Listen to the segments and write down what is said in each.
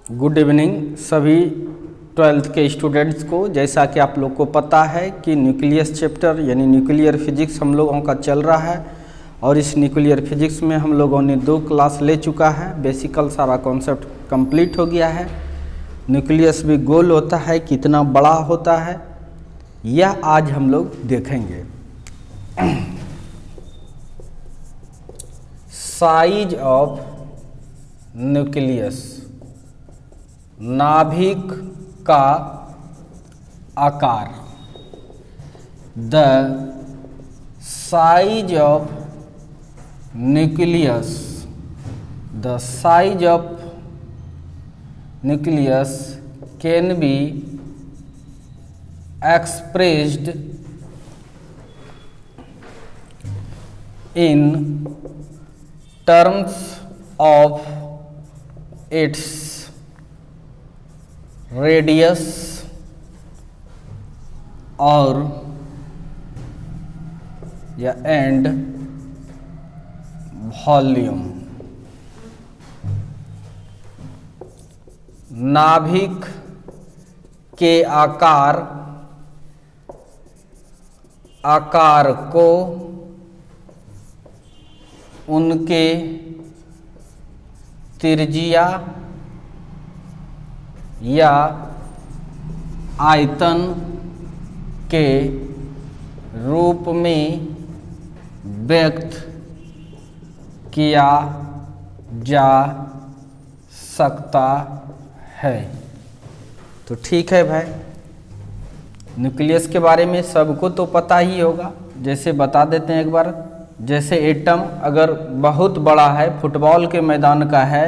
Good evening सभी 12th के students को। जैसा कि आप लोग को पता है कि न्यूक्लियस चैप्टर यानी न्यूक्लियर फिजिक्स हम लोगों का चल रहा है और इस न्यूक्लियर फिजिक्स में हम लोगों ने 2 क्लास ले चुका है। बेसिकल सारा कॉन्सेप्ट कंप्लीट हो गया है। न्यूक्लियस भी गोल होता है, कितना बड़ा होता है, यह आज हम लोग देखेंगे। साइज ऑफ न्यूक्लियस, नाभिक का आकार। The size of nucleus, the size of nucleus can be expressed in terms of its radius और या एंड वॉल्यूम। नाभिक के आकार को उनके त्रिज्या या आयतन के रूप में व्यक्त किया जा सकता है। तो ठीक है भाई, न्यूक्लियस के बारे में सबको तो पता ही होगा। जैसे बता देते हैं एक बार, जैसे एटम अगर बहुत बड़ा है, फुटबॉल के मैदान का है,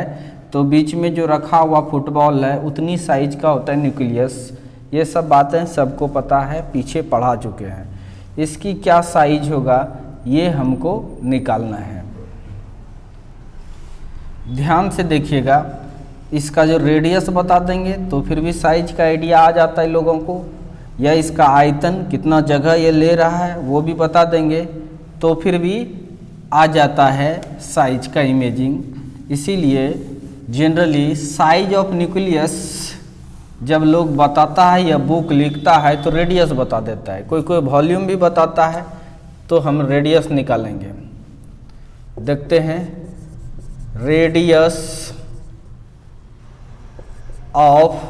तो बीच में जो रखा हुआ फुटबॉल है उतनी साइज का होता है न्यूक्लियस। ये सब बातें सबको पता है, पीछे पढ़ा चुके हैं। इसकी क्या साइज होगा ये हमको निकालना है। ध्यान से देखिएगा, इसका जो रेडियस बता देंगे तो फिर भी साइज का आइडिया आ जाता है लोगों को, या इसका आयतन कितना जगह ये ले रहा है वो भी बता देंगे तो फिर भी आ जाता है साइज का इमेजिंग। इसीलिए जनरली साइज ऑफ न्यूक्लियस जब लोग बताता है या बुक लिखता है तो रेडियस बता देता है, कोई कोई वॉल्यूम भी बताता है, तो हम रेडियस निकालेंगे। देखते हैं, रेडियस ऑफ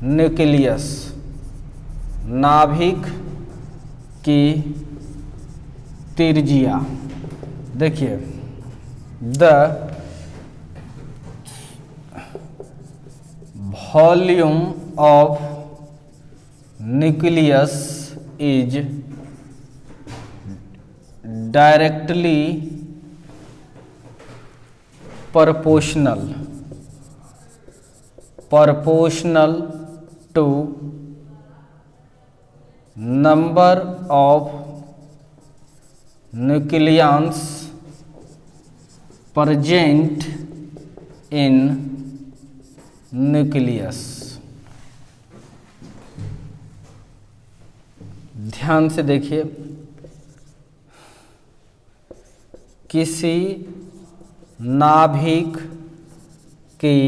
न्यूक्लियस, नाभिक की त्रिज्या। देखिए, the volume of nucleus is directly proportional to number of nucleons present in nucleus। ध्यान से देखिए, किसी नाभिक की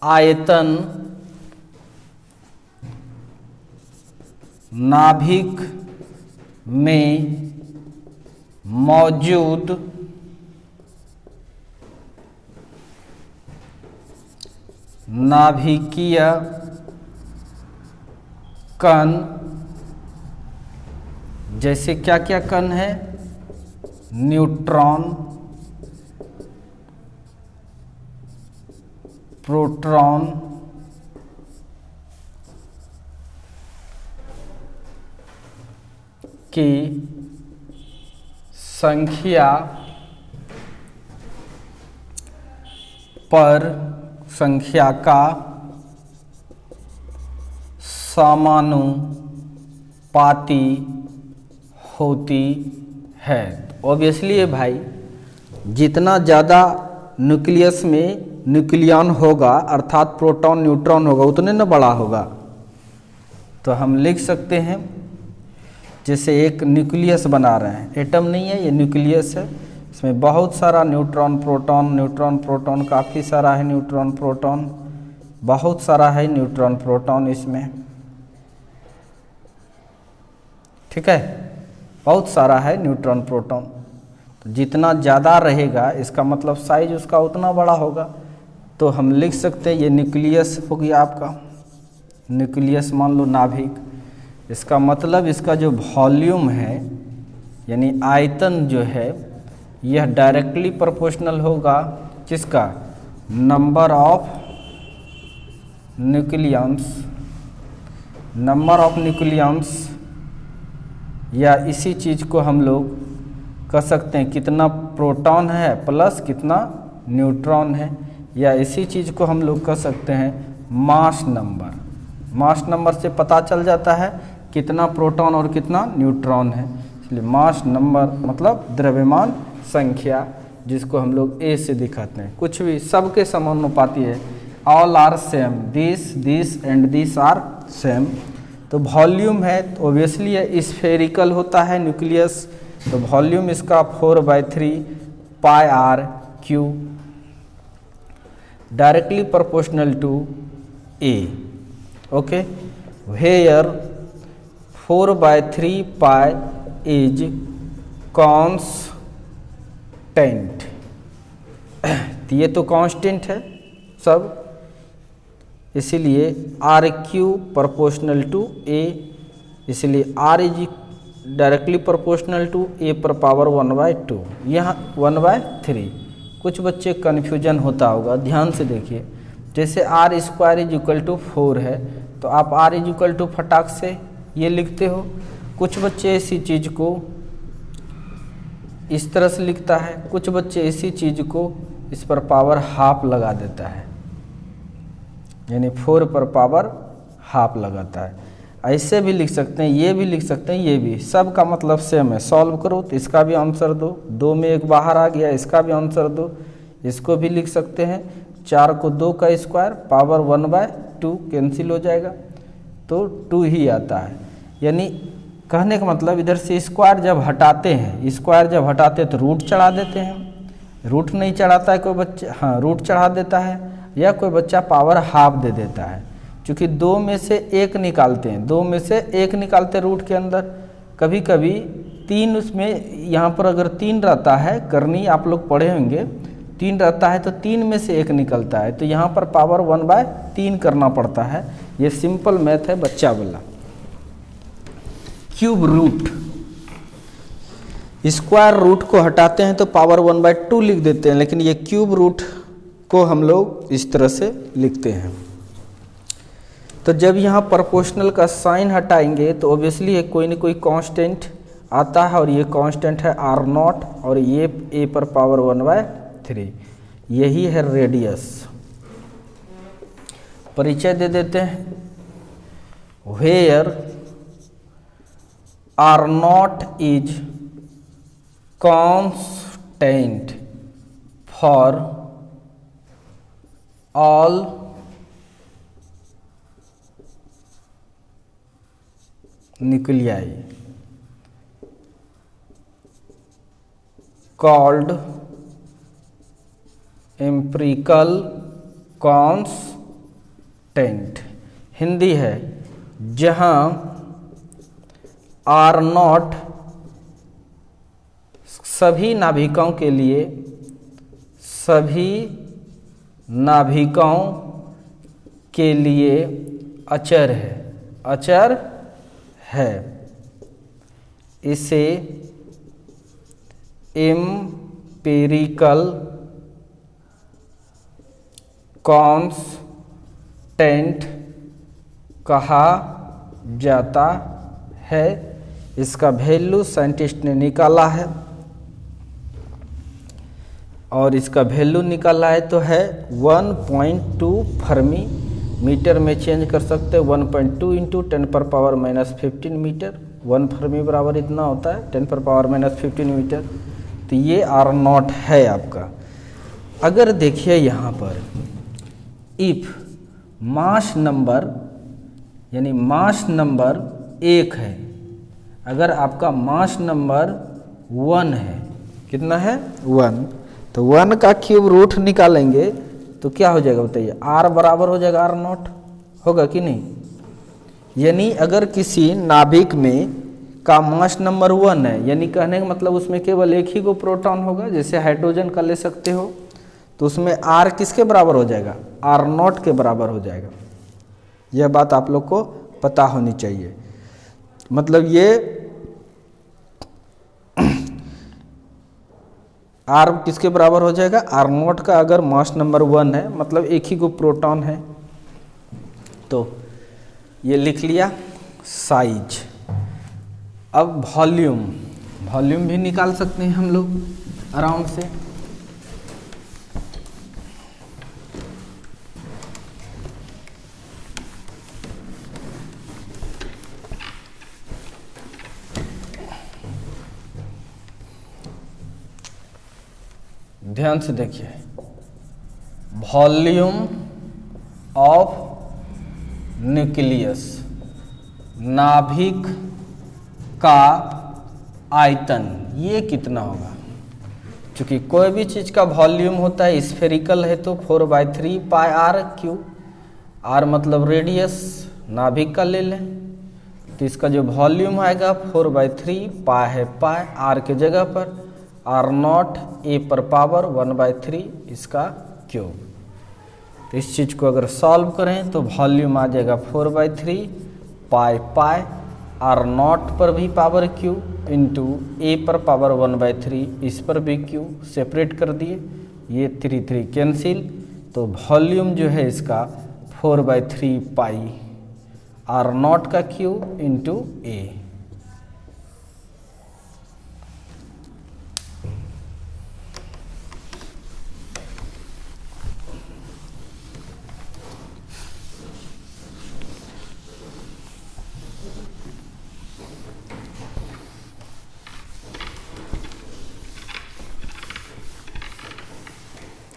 आयतन नाभिक में मौजूद नाभिकीय कण, जैसे क्या क्या कण है, न्यूट्रॉन, प्रोटॉन, की संख्या पर संख्या का समानुपाती होती है। ऑब्वियसली भाई, जितना ज़्यादा न्यूक्लियस में न्यूक्लियन होगा अर्थात प्रोटॉन न्यूट्रॉन होगा उतने न बड़ा होगा। तो हम लिख सकते हैं, जैसे एक न्यूक्लियस बना रहे हैं, एटम नहीं है ये न्यूक्लियस है, इसमें बहुत सारा न्यूट्रॉन प्रोटॉन काफ़ी सारा है, न्यूट्रॉन प्रोटॉन बहुत सारा है, न्यूट्रॉन प्रोटॉन इसमें, ठीक है, बहुत सारा है न्यूट्रॉन प्रोटॉन। तो जितना ज़्यादा रहेगा इसका मतलब साइज उसका उतना बड़ा होगा। तो हम लिख सकते हैं ये न्यूक्लियस हो गया आपका, न्यूक्लियस मान लो नाभिक। इसका मतलब इसका जो वॉल्यूम है यानी आयतन जो है यह डायरेक्टली प्रोपोर्शनल होगा किसका, नंबर ऑफ न्यूक्लियम्स, या इसी चीज़ को हम लोग कह सकते हैं कितना प्रोटॉन है प्लस कितना न्यूट्रॉन है, या इसी चीज़ को हम लोग कह सकते हैं मास नंबर। मास नंबर से पता चल जाता है कितना प्रोटॉन और कितना न्यूट्रॉन है, इसलिए मास नंबर मतलब द्रव्यमान संख्या, जिसको हम लोग ए से दिखाते हैं। कुछ भी सबके समानुपाती है, all are same, this and this are same. तो वॉल्यूम है तो ऑब्वियसली ये स्फेरिकल होता है न्यूक्लियस, तो वॉल्यूम इसका 4/3 pi R cube, directly proportional to A. Okay, where 4/3 pi is constant, ये तो कांस्टेंट है सब, इसीलिए R cube proportional to A, इसलिए R is directly proportional to A पर पावर 1/2, यहाँ 1/3। कुछ बच्चे कन्फ्यूजन होता होगा, ध्यान से देखिए, जैसे R square is equal to 4 है तो आप आर इज इक्वल टू फटाक से ये लिखते हो। कुछ बच्चे इसी चीज़ को इस तरह से लिखता है, कुछ बच्चे इसी चीज़ को इस पर पावर हाफ लगा देता है, यानी 4 पर पावर हाफ लगाता है। ऐसे भी लिख सकते हैं, ये भी लिख सकते हैं, ये भी, सब का मतलब सेम है। सॉल्व करो तो इसका भी आंसर दो, 2 में 1 बाहर आ गया, इसका भी आंसर दो, इसको भी लिख सकते हैं। 4 को 2 का स्क्वायर पावर 1/2 कैंसिल हो जाएगा तो 2 ही आता है। यानी कहने का मतलब इधर से स्क्वायर जब हटाते हैं, स्क्वायर जब हटाते हैं तो रूट चढ़ा देते हैं, रूट नहीं चढ़ाता है कोई बच्चा, हाँ रूट चढ़ा देता है, या कोई बच्चा पावर हाफ दे देता है। क्योंकि 2 में से 1 निकालते हैं, 2 में से 1 निकालते हैं रूट के अंदर, कभी कभी 3 उसमें, यहाँ पर अगर 3 रहता है, करनी आप लोग पढ़े होंगे, 3 रहता है तो 3 में से 1 निकलता है, तो यहाँ पर पावर 1/3 करना पड़ता है। ये सिंपल मैथ है बच्चा वाला। क्यूब रूट, स्क्वायर रूट को हटाते हैं तो पावर 1/2 लिख देते हैं, लेकिन ये क्यूब रूट को हम लोग इस तरह से लिखते हैं। तो जब यहाँ प्रोपोर्शनल का साइन हटाएंगे तो ऑब्वियसली ये कोई न कोई कांस्टेंट आता है, और ये कांस्टेंट है R0, और ये a पर पावर 1/3, यही है रेडियस। परिचय दे देते हैं, where R0 is constant for all nuclei called empirical constant। Hindi है, जहाँ R0 सभी नाभिकों के लिए, सभी नाभिकों के लिए अचर है, अचर है, इसे एम्पिरिकल कांस्टेंट कहा जाता है। इसका वैल्यू साइंटिस्ट ने निकाला है, और इसका वैल्यू निकाला है तो है 1.2 फर्मी मीटर में चेंज कर सकते हैं। 1.2 इंटू 10⁻⁻15 मीटर, 1 फर्मी बराबर इतना होता है 10⁻⁻15 मीटर। तो ये R0 है आपका। अगर देखिए यहाँ पर इफ मास नंबर, यानी मास नंबर 1 है, अगर आपका मास नंबर 1 है, कितना है 1। तो 1 का क्यूब रूट निकालेंगे तो क्या हो जाएगा बताइए, r बराबर हो जाएगा r0, होगा कि नहीं। यानी अगर किसी नाभिक में का मास नंबर 1 है, यानी कहने का मतलब उसमें केवल एक ही को प्रोटॉन होगा, जैसे हाइड्रोजन का ले सकते हो, तो उसमें r किसके बराबर हो जाएगा, r0 के बराबर हो जाएगा। यह बात आप लोग को पता होनी चाहिए। मतलब ये r किसके बराबर हो जाएगा, r0 का अगर मास नंबर 1 है, मतलब एक ही को प्रोटॉन है, तो ये लिख लिया साइज। अब वॉल्यूम, वॉल्यूम भी निकाल सकते हैं हम लोग अराउंड से। ध्यान से देखिए, वॉल्यूम ऑफ न्यूक्लियस, नाभिक का आयतन, ये कितना होगा। क्योंकि कोई भी चीज़ का वॉल्यूम होता है, स्फेरिकल है तो 4/3 पाई आर क्यूब, आर मतलब रेडियस, नाभिक का ले लें, तो इसका जो वॉल्यूम आएगा 4/3 पाई है, पाई आर के जगह पर r0 a पर पावर 1/3 इसका क्यूब। तो इस चीज़ को अगर सॉल्व करें तो वॉल्यूम आ जाएगा 4/3 पाई पाई r0 पर भी पावर क्यू इंटू a पर पावर 1/3, इस पर भी क्यू सेपरेट कर दिए, ये 3 कैंसिल, तो वॉल्यूम जो है इसका 4/3 पाई r0 का क्यू इंटू a।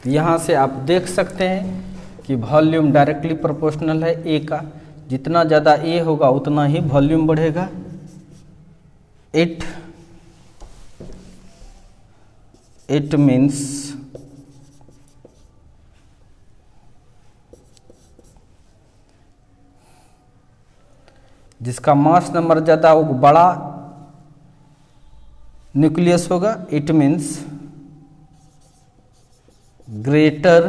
यहाँ से आप देख सकते हैं कि वॉल्यूम डायरेक्टली प्रोपोर्शनल है ए का, जितना ज़्यादा ए होगा उतना ही वॉल्यूम बढ़ेगा। इट मीन्स जिसका मास नंबर ज़्यादा वो बड़ा न्यूक्लियस होगा, it means greater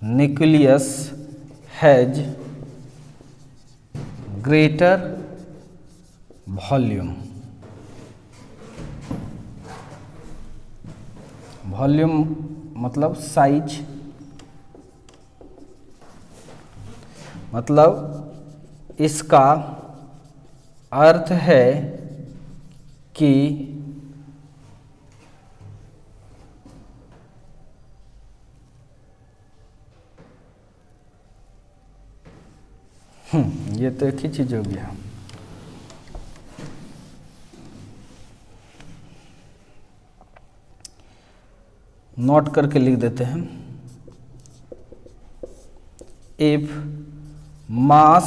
nucleus has greater volume. Volume मतलब साइज, मतलब इसका अर्थ है कि ये तो एक ही चीज हो गया। नोट करके लिख देते हैं, if mass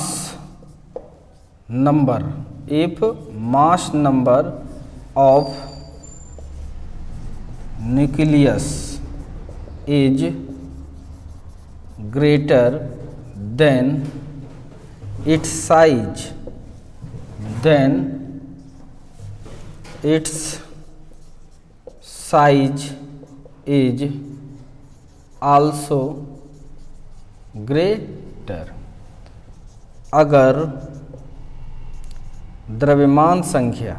number of nucleus is greater than its size, then its size is also greater। अगर द्रव्यमान संख्या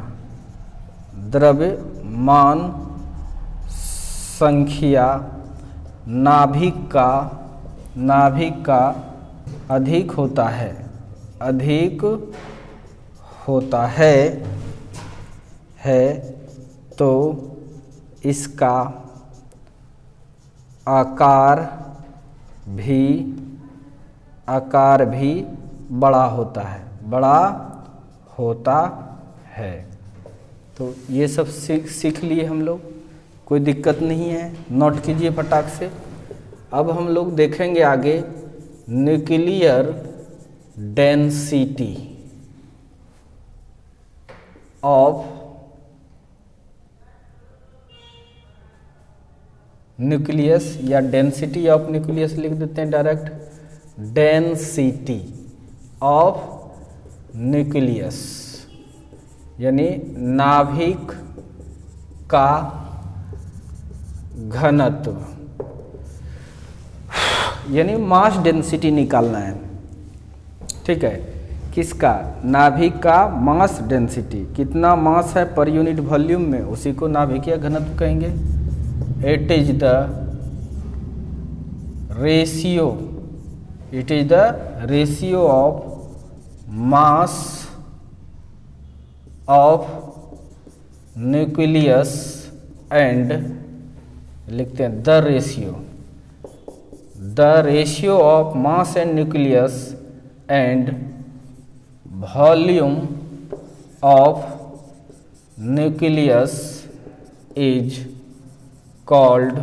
नाभिक का अधिक होता है तो इसका आकार भी बड़ा होता है। तो ये सब सीख लिए हम लोग, कोई दिक्कत नहीं है, नोट कीजिए फटाक से। अब हम लोग देखेंगे आगे न्यूक्लियर डेंसिटी ऑफ न्यूक्लियस या डेंसिटी ऑफ न्यूक्लियस लिख देते हैं डायरेक्ट, डेंसिटी ऑफ न्यूक्लियस यानी नाभिक का घनत्व, यानी मास डेंसिटी निकालना है। ठीक है, किसका? नाभिक का मास डेंसिटी, कितना मास है पर यूनिट वॉल्यूम में, उसी को नाभिकीय घनत्व कहेंगे। It is the ratio, it is the ratio of mass of nucleus and, लिखते हैं the ratio of mass and nucleus and volume of nucleus is called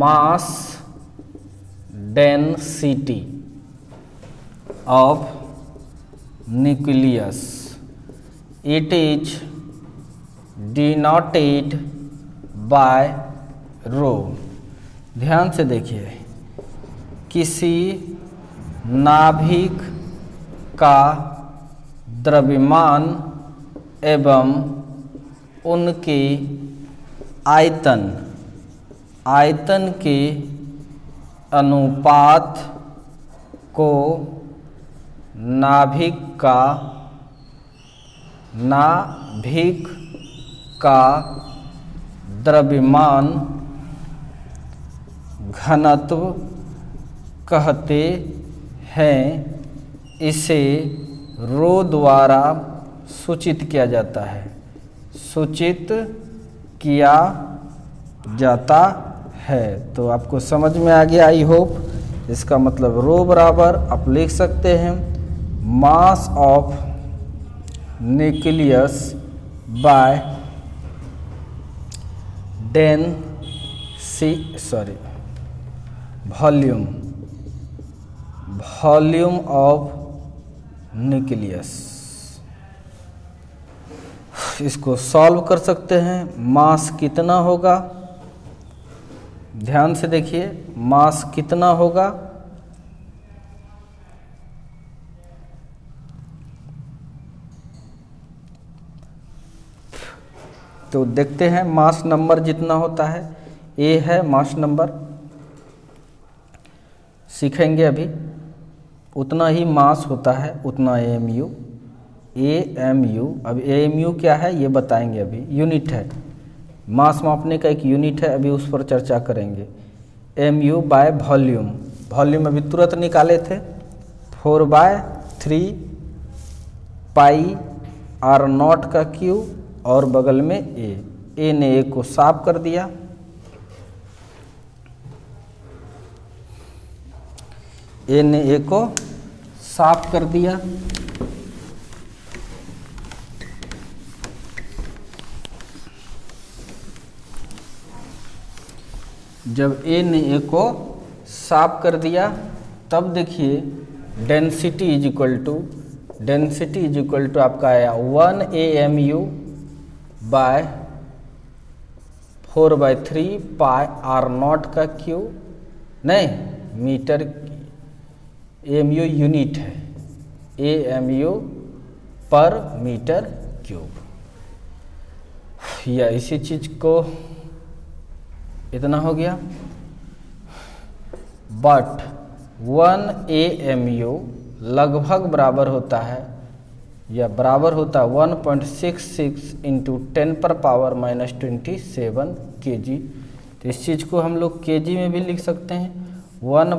mass density of nucleus. It is denoted by rho. ध्यान से देखिए, किसी नाभिक का द्रव्यमान एवं उनके आयतन के अनुपात को नाभिक का द्रव्यमान घनत्व कहते हैं। इसे रो द्वारा सूचित किया जाता है, सूचित किया जाता है। तो आपको समझ में आ गया, आई होप। इसका मतलब रो बराबर आप लिख सकते हैं मास of nucleus by volume of nucleus. इसको सॉल्व कर सकते हैं। मास कितना होगा, ध्यान से देखिए, मास कितना होगा, तो देखते हैं मास नंबर जितना होता है, ए है मास नंबर, सीखेंगे अभी, उतना ही मास होता है उतना एएमयू। अब एएमयू क्या है ये बताएंगे अभी, यूनिट है, मास मापने का एक यूनिट है, अभी उस पर चर्चा करेंगे। एमयू बाय वॉल्यूम अभी तुरंत निकाले थे, 4/3 पाई आर नॉट का क्यू और बगल में ए ने ए को साफ कर दिया, ए ने ए को साफ कर दिया। जब ए ने ए को साफ कर दिया तब देखिए डेंसिटी इज इक्वल टू आपका आया 1 AMU by 4/3 pi R not का क्यू, नहीं मीटर, AMU यूनिट है, AMU पर मीटर क्यूब, या इसी चीज को इतना हो गया। बट 1 AMU लगभग बराबर होता है, या बराबर होता है 1.66 इंटू 10⁻⁻27 kg। तो इस चीज़ को हम लोग kg में भी लिख सकते हैं, 1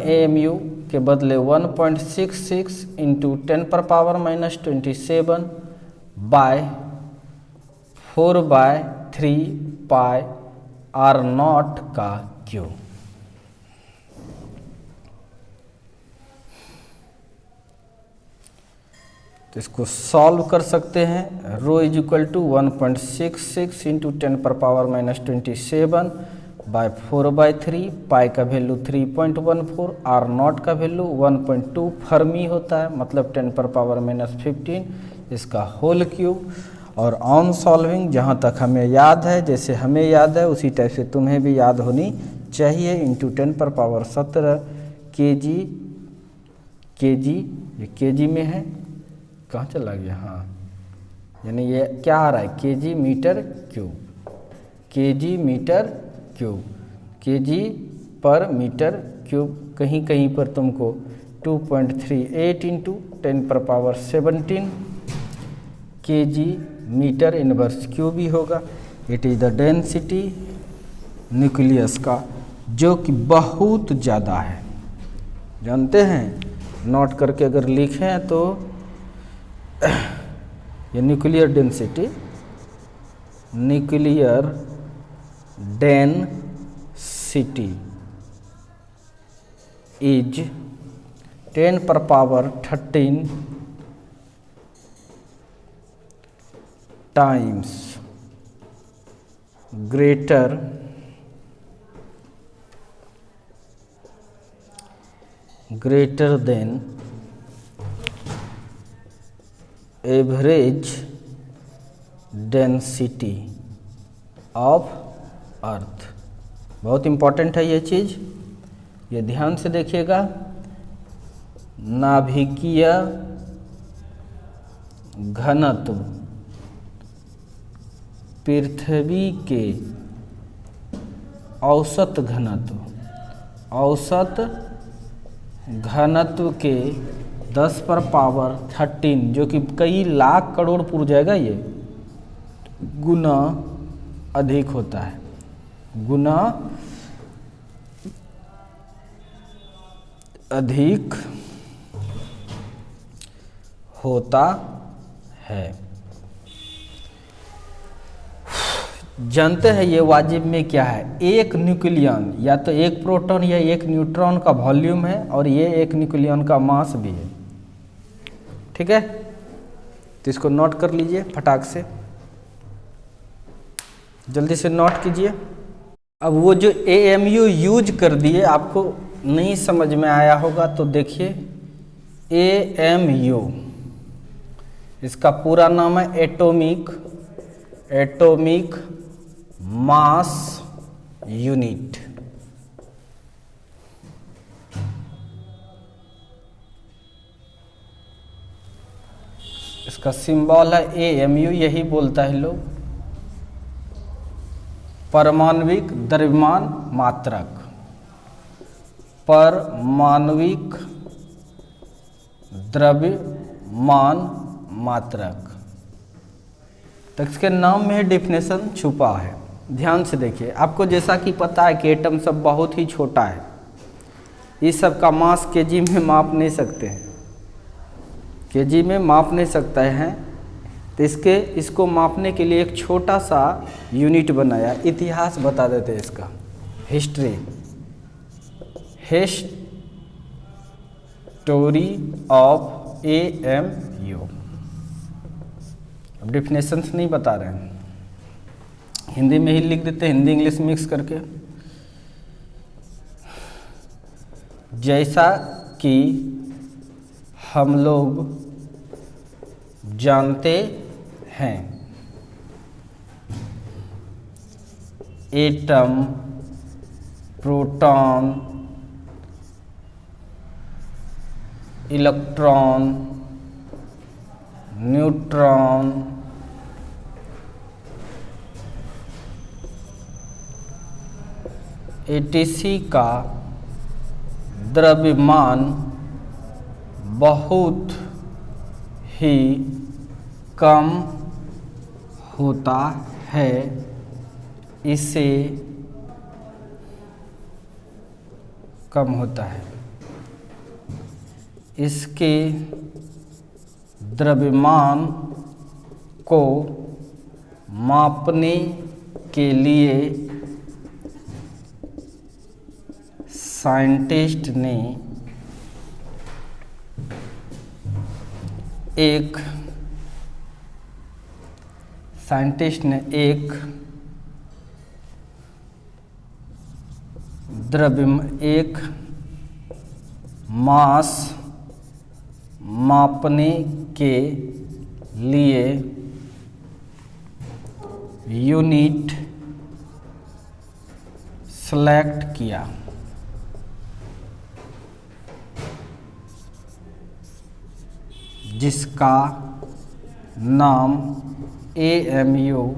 AMU के बदले 1.66 into 10⁻⁻27 by 4/3 pi R not का क्यू। तो इसको सॉल्व कर सकते हैं। Rho is equal to 1.66 into 10⁻⁻27 by 4/3, pi का वैल्यू 3.14, आर नॉट का वैल्यू 1.2 फर्मी होता है, मतलब 10⁻⁻15, इसका होल क्यूब। और ऑन सॉल्विंग जहाँ तक हमें याद है, जैसे हमें याद है उसी टाइप से तुम्हें भी याद होनी चाहिए। इंटू 10⁻17 kg, ये kg में है, कहाँ चला गया, हाँ, यानी ये क्या आ रहा है, kg metre cube, kg metre cube, kg पर मीटर क्यूब। कहीं कहीं पर तुमको 2.38 into 10⁻17 kg metre inverse cube ही होगा। It is the density nucleus का, जो कि बहुत ज़्यादा है, जानते हैं, नोट करके अगर लिखें तो ये nuclear density, nuclear density is 10⁻13 times greater than average density of earth. बहुत इम्पॉर्टेंट है ये चीज़, ये ध्यान से देखिएगा। नाभिकीय घनत्व पृथ्वी के औसत घनत्व के 10⁻13, जो कि कई लाख करोड़ पुर जाएगा, ये गुना अधिक होता है, गुना अधिक होता है। जानते हैं ये वाजिब में क्या है, एक न्यूक्लियन या तो एक प्रोटॉन या एक न्यूट्रॉन का वॉल्यूम है, और ये एक न्यूक्लियन का मास भी है, ठीक है। तो इसको नोट कर लीजिए फटाक से, जल्दी से नोट कीजिए। अब वो जो AMU यूज कर दिए, आपको नहीं समझ में आया होगा तो देखिए, AMU इसका पूरा नाम है एटॉमिक मास यूनिट। इसका सिंबल है AMU, यही बोलता है लोग, परमाणविक द्रव्यमान मात्रक, परमाणविक द्रव्यमान मात्रक। तो इसके नाम में डेफिनेशन छुपा है, ध्यान से देखिए। आपको जैसा कि पता है कि एटम सब बहुत ही छोटा है, इस सब का मास केजी में माप नहीं सकते हैं, केजी में माप नहीं सकते हैं। तो इसको मापने के लिए एक छोटा सा यूनिट बनाया। इतिहास बता देते हैं इसका, हिस्ट्री ऑफ AMU। अब डेफिनेशंस नहीं बता रहे हैं, हिंदी में ही लिख देते हैं, हिंदी इंग्लिश मिक्स करके। जैसा कि हम लोग जानते हैं, atom, proton, electron, neutron, etc का द्रव्यमान बहुत ही कम होता है, इससे कम होता है। इसके द्रव्यमान को मापने के लिए साइंटिस्ट ने एक एक मास मापने के लिए यूनिट सेलेक्ट किया, जिसका नाम AMU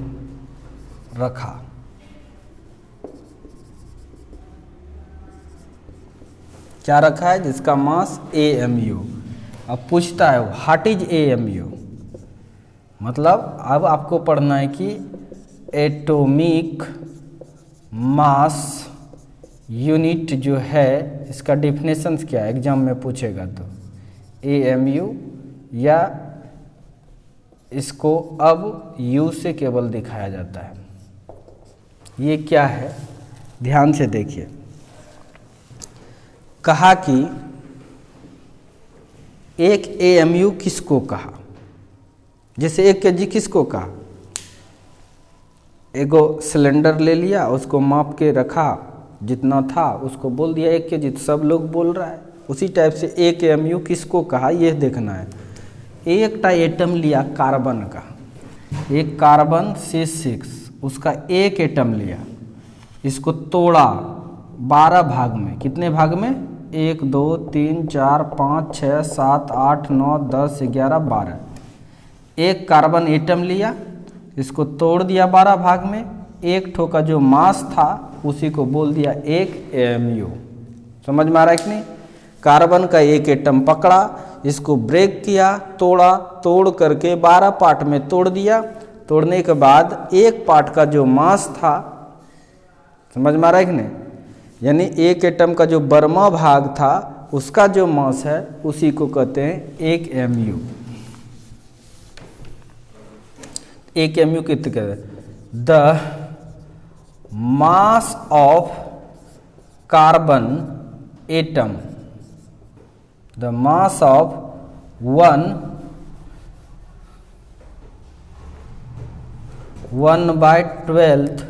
रखा। क्या रखा है? जिसका मास AMU। अब पूछता है व्हाट इज AMU, मतलब अब आपको पढ़ना है कि एटॉमिक मास यूनिट जो है इसका डेफिनेशंस क्या है, एग्जाम में पूछेगा तो AMU, या इसको अब U से केवल दिखाया जाता है। ये क्या है, ध्यान से देखिए। कहा कि एक AMU किसको कहा, जैसे 1 kg किसको कहा, एगो सिलेंडर ले लिया, उसको माप के रखा, जितना था उसको बोल दिया 1 kg, तो सब लोग बोल रहा है। उसी टाइप से 1 AMU किसको कहा ये देखना है। एक एटम लिया कार्बन का, एक कार्बन C6, उसका एक एटम लिया, इसको तोड़ा 12 भाग में। कितने भाग में? 1 2 3 4 5 6 7 8 9 10 11 12। एक कार्बन एटम लिया, इसको तोड़ दिया 12 भाग में, एक ठो का जो मास था उसी को बोल दिया 1 AMU। समझ में आ रहा है कि नहीं? कार्बन का एक एटम पकड़ा, इसको ब्रेक किया, तोड़ा, तोड़ करके 12 पार्ट में तोड़ दिया। तोड़ने के बाद एक पार्ट का जो मास था, समझ में आ रहा है कि नहीं, यानी एक एटम का जो बर्मा भाग था उसका जो मास है उसी को कहते हैं 1 AMU। 1 AMU कितने कहते हैं? The mass of carbon atom, the mass of 1/12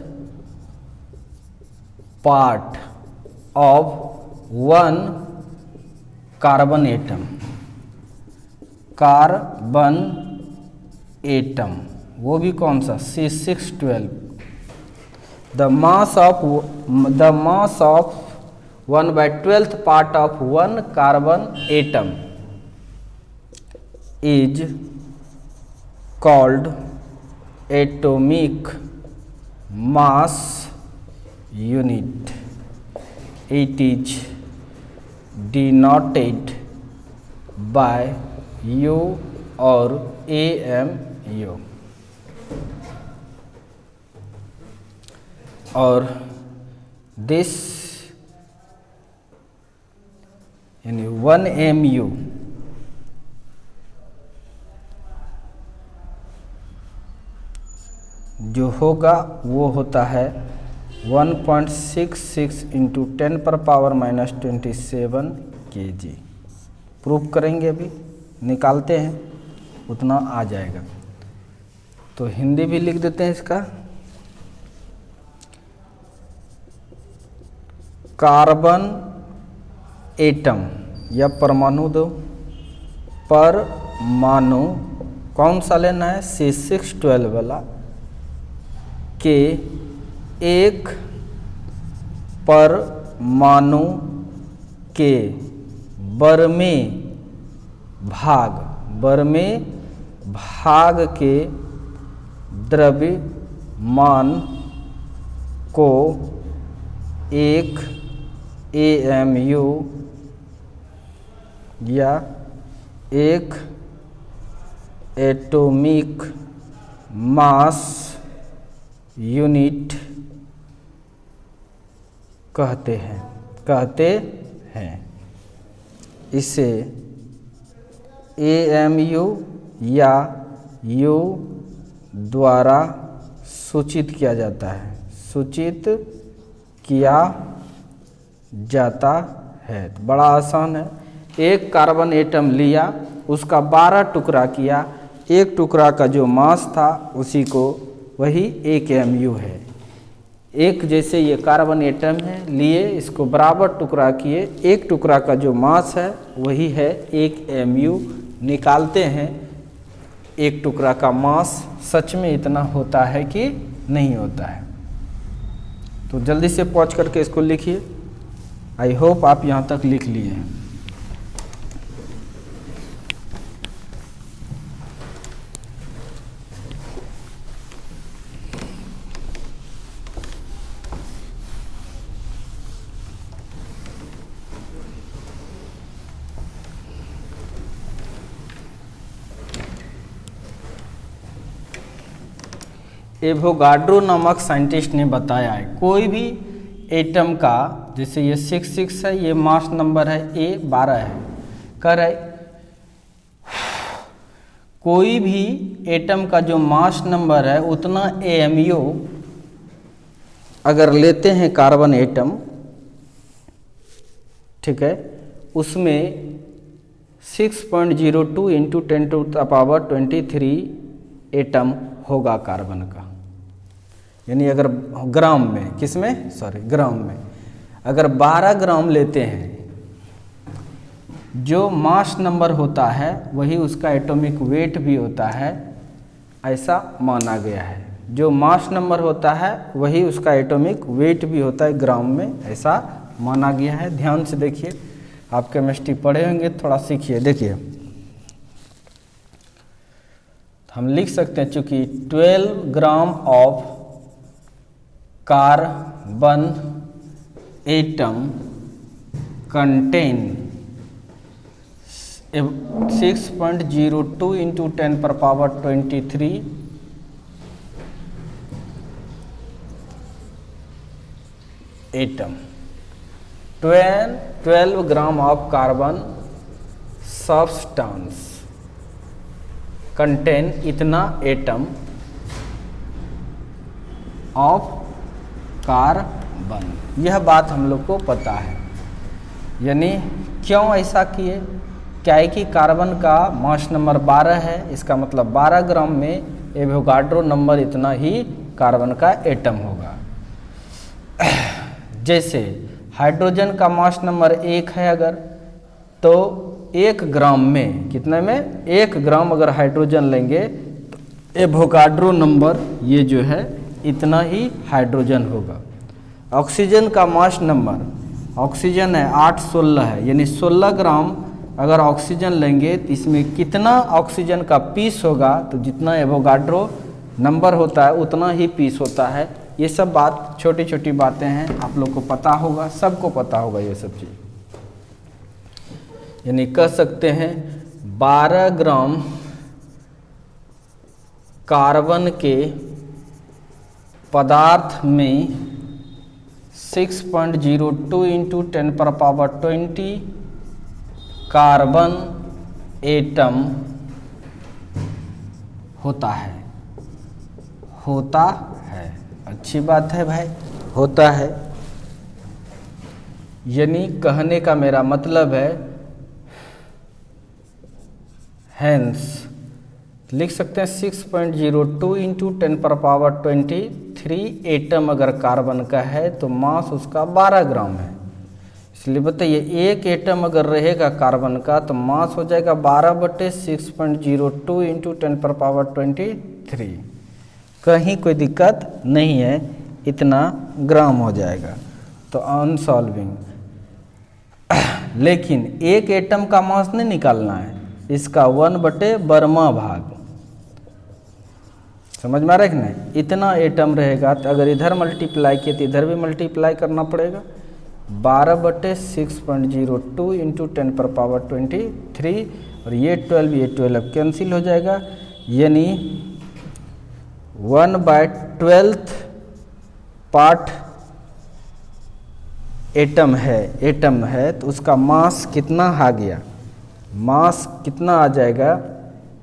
part of 1 carbon atom. Carbon atom वो भी कौन सा? C612। The mass of 1/12 part of 1 carbon atom is called atomic mass unit. It is denoted by U or AMU। और this यानी 1 AMU जो होगा वो होता है 1.66 इंटू 10⁻⁻27 kg। प्रूफ करेंगे, अभी निकालते हैं, उतना आ जाएगा। तो हिंदी भी लिख देते हैं इसका। कार्बन एटम या परमाणु दो, परमाणु कौन सा लेना है? C612 वाला के एक परमाणु के बरमे भाग के द्रव्यमान को 1 AMU या 1 एटॉमिक मास यूनिट कहते हैं। इसे AMU या U द्वारा सूचित किया जाता है। तो बड़ा आसान है। एक कार्बन एटम लिया, उसका 12 टुकड़ा किया, एक टुकड़ा का जो मास था उसी को, वही 1 AMU है। एक जैसे ये कार्बन एटम है, लिए इसको बराबर टुकड़ा किए, एक टुकड़ा का जो मास है वही है 1 AMU। निकालते हैं एक टुकड़ा का मास, सच में इतना होता है कि नहीं होता है। तो जल्दी से पॉज करके इसको लिखिए। आई होप आप यहाँ तक लिख लिए हैं। एवोगाड्रो नामक साइंटिस्ट ने बताया है कोई भी एटम का, जैसे ये 6 है, ये मास नंबर है, ए 12 है, कर है कोई भी एटम का जो मास नंबर है उतना एमयू अगर लेते हैं कार्बन एटम, ठीक है, उसमें 6.02 इंटू 10⁻23 एटम होगा कार्बन का। यानी अगर ग्राम में, किसमें, सॉरी ग्राम में, अगर 12 ग्राम लेते हैं, जो मास नंबर होता है वही उसका एटॉमिक वेट भी होता है, ऐसा माना गया है। जो मास नंबर होता है वही उसका एटॉमिक वेट भी होता है ग्राम में, ऐसा माना गया है। ध्यान से देखिए, आप केमिस्ट्री पढ़े होंगे, थोड़ा सीखिए। देखिए हम लिख सकते हैं, चूंकि 12 gram of carbon atom contain 6.02 into 10⁻23 atom. 12 gram of carbon substance contain इतना एटम ऑफ कार्बन। यह बात हम लोग को पता है। यानी क्यों ऐसा किए, क्या है कि कार्बन का मास नंबर 12 है, इसका मतलब 12 ग्राम में एवोगाड्रो नंबर इतना ही कार्बन का एटम होगा। जैसे हाइड्रोजन का मास नंबर 1 है अगर, तो 1 ग्राम में, कितने में, 1 ग्राम अगर हाइड्रोजन लेंगे तो एवोगाड्रो नंबर ये जो है इतना ही हाइड्रोजन होगा। ऑक्सीजन का मास नंबर, ऑक्सीजन है 816 है, यानी 16 ग्राम अगर ऑक्सीजन लेंगे तो इसमें कितना ऑक्सीजन का पीस होगा, तो जितना एवोगाड्रो नंबर होता है उतना ही पीस होता है। ये सब बात छोटी छोटी बातें हैं, आप लोग को पता होगा, सबको पता होगा ये सब चीज़। यानी कह सकते हैं 12 ग्राम कार्बन के पदार्थ में 6.02 इंटू 10⁻20 कार्बन एटम होता है। अच्छी बात है भाई, होता है। यानी कहने का मेरा मतलब है, हेंस लिख सकते हैं 6.02 इंटू 10⁻23 एटम अगर कार्बन का है तो मास उसका 12 ग्राम है। इसलिए बताइए, एक एटम अगर रहेगा कार्बन का तो मास हो जाएगा 12/6.02 इंटू 10⁻23। कहीं कोई दिक्कत नहीं है, इतना ग्राम हो जाएगा। तो अनसॉल्विंग। लेकिन एक एटम का मास नहीं निकालना है, इसका 1/12वां भाग। समझ में आ रहा है कि नहीं? इतना एटम रहेगा तो अगर इधर मल्टीप्लाई किए तो इधर भी मल्टीप्लाई करना पड़ेगा। 12/6.02 इंटू 10⁻23 और ये 12 अब कैंसिल हो जाएगा। यानी 1/12 पार्ट एटम है तो उसका मास कितना आ गया, मास कितना आ जाएगा,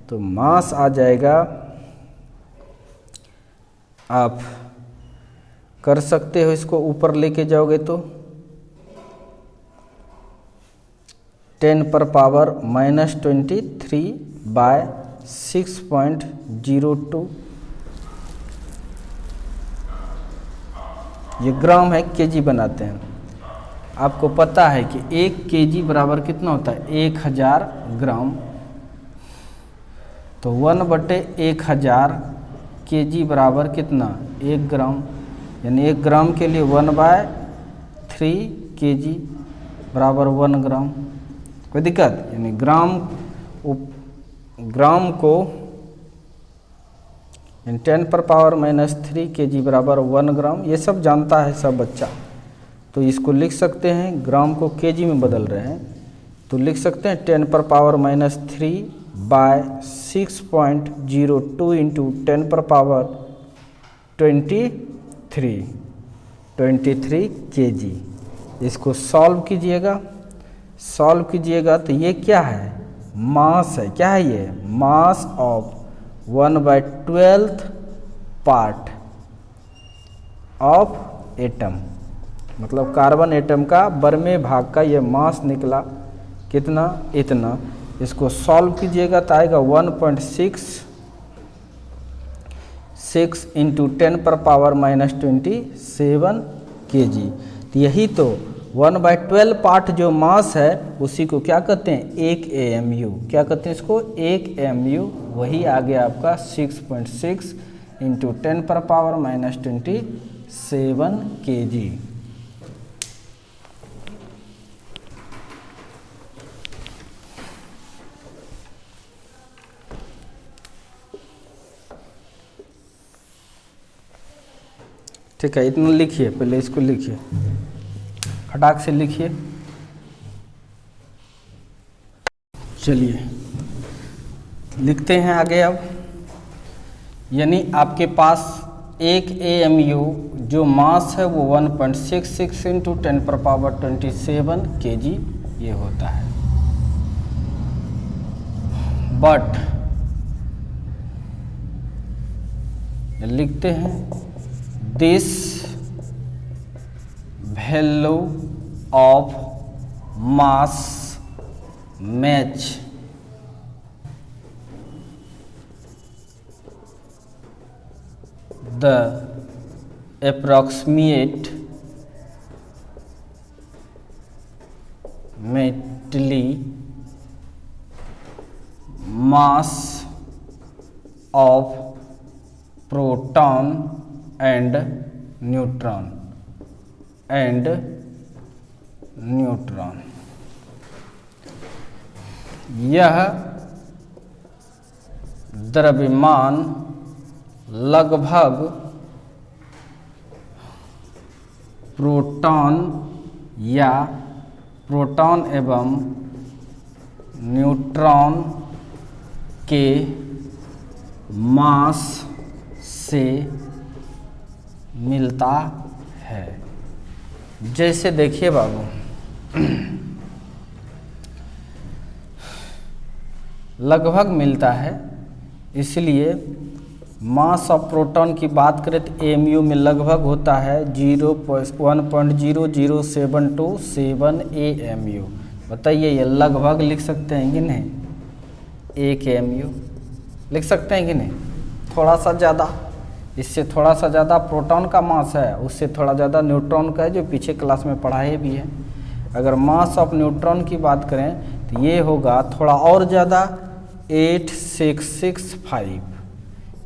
तो मास आ जाएगा, आप कर सकते हो इसको ऊपर लेके जाओगे तो 10⁻23/6.02। ये ग्राम है, केजी बनाते हैं। आपको पता है कि 1 केजी बराबर कितना होता है, 1000 ग्राम। तो 1/1000 केजी बराबर कितना, 1 ग्राम, यानी 1 ग्राम के लिए 1/3 kg बराबर 1 ग्राम। कोई दिक्कत? यानी ग्राम को 10⁻³ kg बराबर 1 ग्राम, ये सब जानता है सब बच्चा। तो इसको लिख सकते हैं, ग्राम को kg में बदल रहे हैं तो लिख सकते हैं 10⁻³ बाय 6.02 इंटू 10⁻23 kg। इसको सॉल्व कीजिएगा तो ये क्या है? मास है। क्या है ये? Mass of 1/12 part of atom, मतलब कार्बन एटम का 12वें भाग का ये मास निकला। कितना? इतना। इसको सॉल्व कीजिएगा तो आएगा 1.66 इंटू 10⁻⁻27 kg। तो यही तो 1/12 पार्ट जो मास है उसी को क्या कहते हैं? 1 AMU। क्या कहते हैं इसको? 1 AMU। वही आ गया आपका 6.6 इंटू 10⁻⁻27 kg। ठीक है, इतना लिखिए, पहले इसको लिखिए, फटाक से लिखिए। चलिए लिखते हैं आगे अब। यानी आपके पास 1 AMU जो मास है वो 1.66 इंटू 10⁻27 kg ये होता है। बट लिखते हैं this value of mass match the approximately mass of proton and neutron यह द्रव्यमान लगभग प्रोटॉन एवं न्यूट्रॉन के मास से मिलता है। जैसे देखिए बाबू, लगभग मिलता है, इसलिए मास ऑफ प्रोटॉन की बात करें तो AMU में लगभग होता है 1.00727 AMU। बताइए ये लगभग लिख सकते हैं कि नहीं? 1 AMU लिख सकते हैं कि नहीं? थोड़ा सा ज़्यादा, इससे थोड़ा सा ज़्यादा प्रोटॉन का मास है, उससे थोड़ा ज़्यादा न्यूट्रॉन का है, जो पीछे क्लास में पढ़ाए भी है। अगर मास ऑफ न्यूट्रॉन की बात करें तो ये होगा थोड़ा और ज़्यादा 8665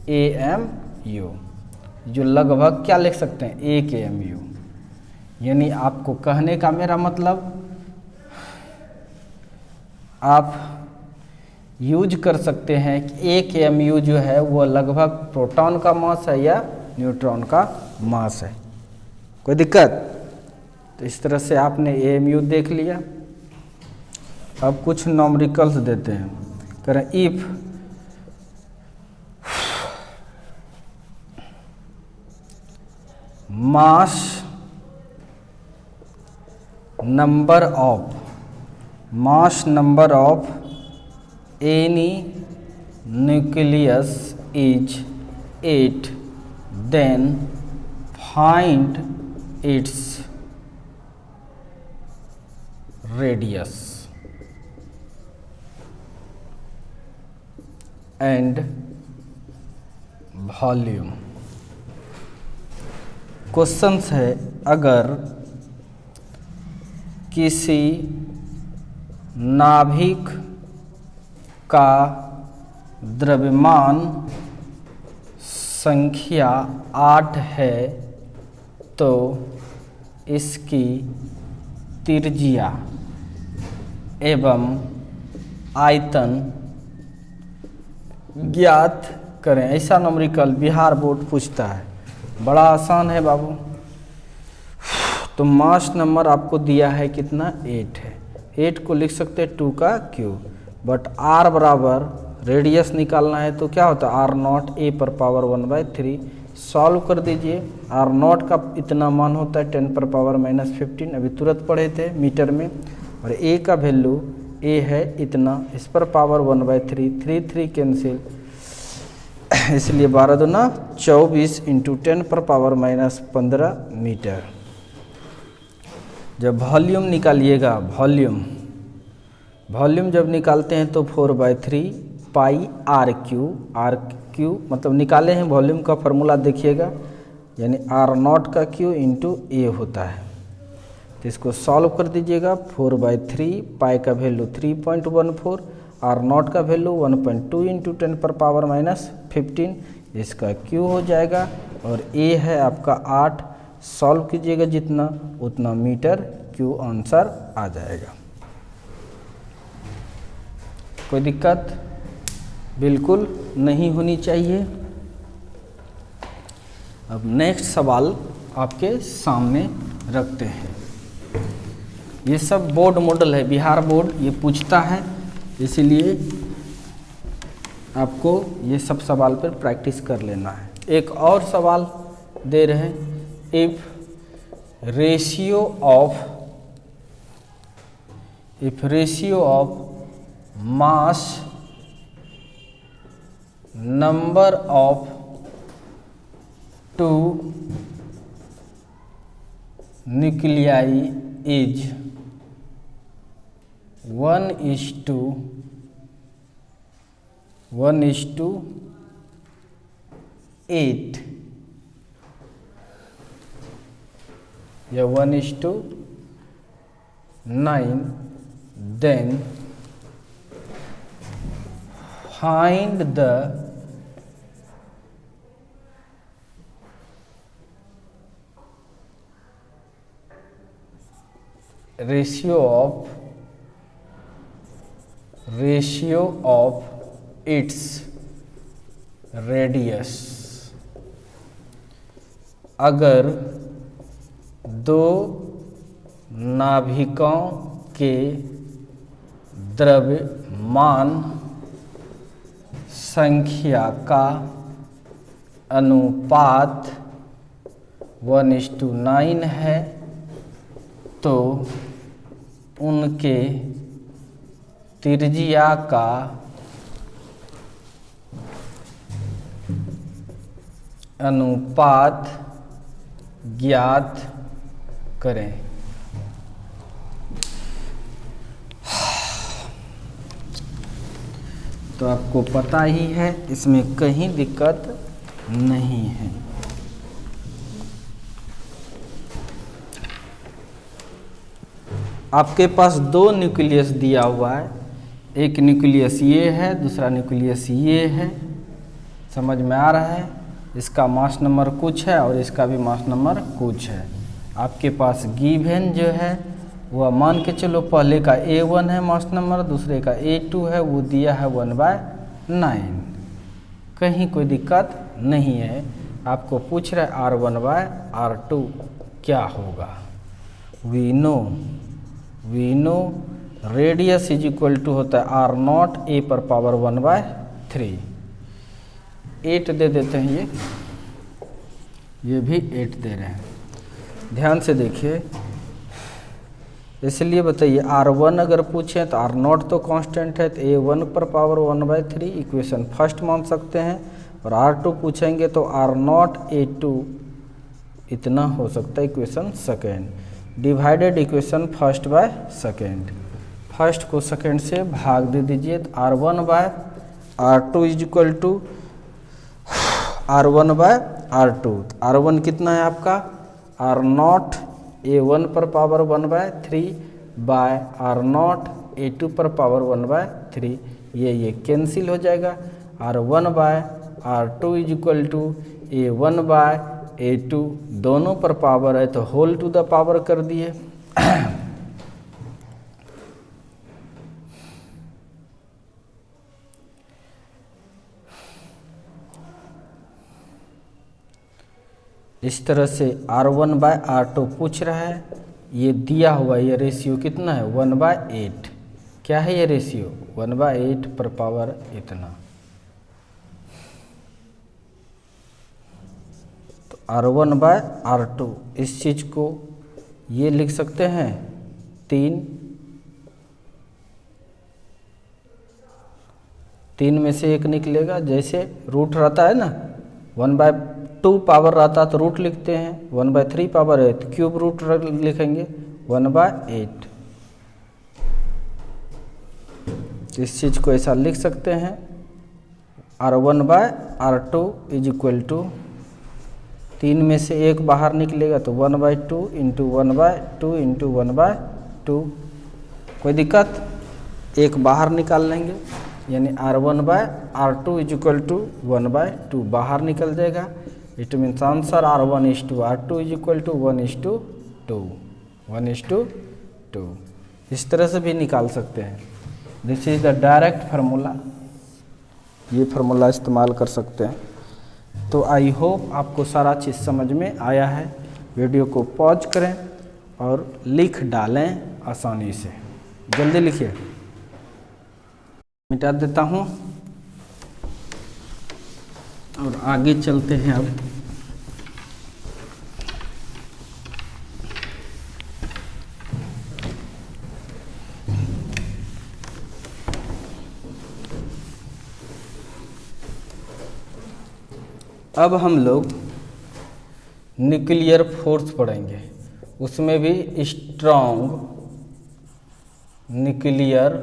AMU, जो लगभग क्या लिख सकते हैं? 1 AMU। यानी आपको कहने का मेरा मतलब, आप यूज कर सकते हैं कि 1 AMU जो है वो लगभग प्रोटॉन का मास है या न्यूट्रॉन का मास है। कोई दिक्कत? तो इस तरह से आपने AMU देख लिया। अब कुछ न्यूमेरिकल्स देते हैं। करें if mass number of any nucleus is 8, then find its radius and volume। Question है, अगर किसी नाभिक का द्रव्यमान संख्या 8 है तो इसकी त्रिज्या एवं आयतन ज्ञात करें। ऐसा न्यूमेरिकल बिहार बोर्ड पूछता है, बड़ा आसान है बाबू। तो मास नंबर आपको दिया है कितना, 8 है। 8 को लिख सकते हैं 2 का क्यूब, बट r बराबर रेडियस निकालना है तो क्या होता है, r नॉट a पर पावर 1/3। सॉल्व कर दीजिए। r नॉट का इतना मान होता है 10 पर पावर -15, अभी तुरंत पढ़े थे मीटर में। और a का वैल्यू a है इतना, इस पर पावर 1/3, 3 कैंसिल, इसलिए 12 दूना 24 इंटू 10 पर पावर -15 मीटर। जब वॉल्यूम निकालिएगा, वॉल्यूम जब निकालते हैं तो 4/3 पाई आर क्यू मतलब निकाले हैं वॉल्यूम का फॉर्मूला देखिएगा, यानी आर नॉट का क्यू इंटू ए होता है। तो इसको सॉल्व कर दीजिएगा। 4/3 पाई का वैल्यू 3.14, आर नॉट का वैल्यू 1.2 इंटू 10 पर पावर -15, इसका क्यू हो जाएगा। और ए है आपका 8, सॉल्व कीजिएगा जितना उतना मीटर क्यू आंसर आ जाएगा। कोई दिक्कत बिल्कुल नहीं होनी चाहिए। अब नेक्स्ट सवाल आपके सामने रखते हैं। ये सब बोर्ड मॉडल है, बिहार बोर्ड ये पूछता है, इसीलिए आपको ये सब सवाल पर प्रैक्टिस कर लेना है। एक और सवाल दे रहे हैं, if ratio of mass number of 2 nuclei is 1:8 या 1:9, then find the ratio of its radius। अगर दो नाभिकों के द्रव्यमान संख्या का अनुपात 1:9 है तो उनके त्रिज्या का अनुपात ज्ञात करें। तो आपको पता ही है, इसमें कहीं दिक्कत नहीं है। आपके पास 2 न्यूक्लियस दिया हुआ है, एक न्यूक्लियस ये है, दूसरा न्यूक्लियस ये है। समझ में आ रहा है? इसका मास नंबर कुछ है और इसका भी मास नंबर कुछ है। आपके पास गिवन जो है वह मान के चलो, पहले का A1 है मास नंबर, दूसरे का A2 है, वो दिया है 1/9। कहीं कोई दिक्कत नहीं है। आपको पूछ रहा है R1/R2 क्या होगा। We know radius is equal to होता है R0 A पर पावर 1/3। 8 दे देते हैं, ये भी 8 दे रहे हैं। ध्यान से देखिए, इसलिए बताइए R1 अगर पूछें तो R0 तो कांस्टेंट है, तो A1 पर पावर 1/3 इक्वेशन फर्स्ट मान सकते हैं। और R2 पूछेंगे तो R0 A2 इतना हो सकता है equation second, divided equation first by second. First को सेकेंड से भाग दे दीजिए तो R1/R2 is equal to R1/R2। R1 कितना है आपका, R0 A1 पर पावर 1/3 बाय R0 A2 पर पावर 1/3। ये कैंसिल हो जाएगा। R1/R2 is equal to A1/A2 दोनों पर पावर है तो होल टू द पावर कर दिए। इस तरह से R1/R2 पूछ रहा है। ये दिया हुआ ये रेशियो कितना है 1/8। क्या है ये रेशियो 1/8 पर पावर इतना। तो R1/R2 इस चीज को ये लिख सकते हैं 3 में से 1 निकलेगा। जैसे रूट रहता है ना 1/2 पावर रहता तो रूट लिखते हैं, 1/3 पावर है तो क्यूब रूट लिखेंगे 1/8। इस चीज को ऐसा लिख सकते हैं R1/R2 इज इक्वल टू 3 में से 1 बाहर निकलेगा तो 1/2 इंटू 1/2 इंटू 1/2। कोई दिक्कत, 1 बाहर निकाल लेंगे यानी R1/R2 इज इक्वल टू 1/2 बाहर निकल जाएगा। It means answer R1:R2 is equal to 1:2 1:2। इस तरह से भी निकाल सकते हैं। This is the direct formula, ये फार्मूला इस्तेमाल कर सकते हैं। तो आई होप आपको सारा चीज़ समझ में आया है। वीडियो को पॉज करें और लिख डालें आसानी से, जल्दी लिखिए। मिटा देता हूँ और आगे चलते हैं। अब हम लोग न्यूक्लियर फोर्स पढ़ेंगे, उसमें भी स्ट्रॉन्ग न्यूक्लियर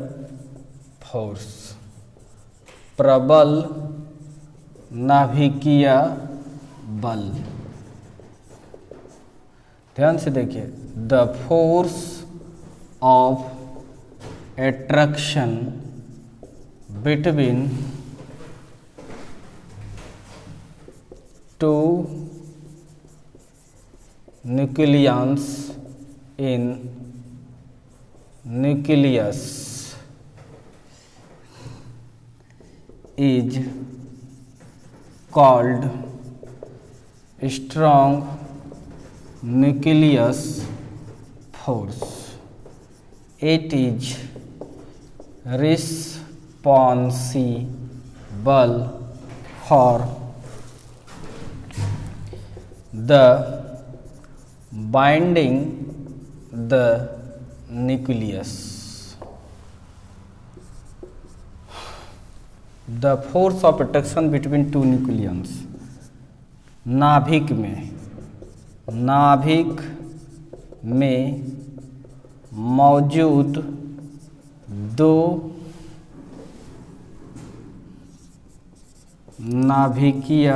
फोर्स, प्रबल नाभिकीय बल। ध्यान से देखिए, the force of attraction between two nucleons in nucleus is called strong nucleus force. It is responsible for the binding the nucleus. The force of attraction between two nucleons. नाभिक में मौजूद दो नाभिकीय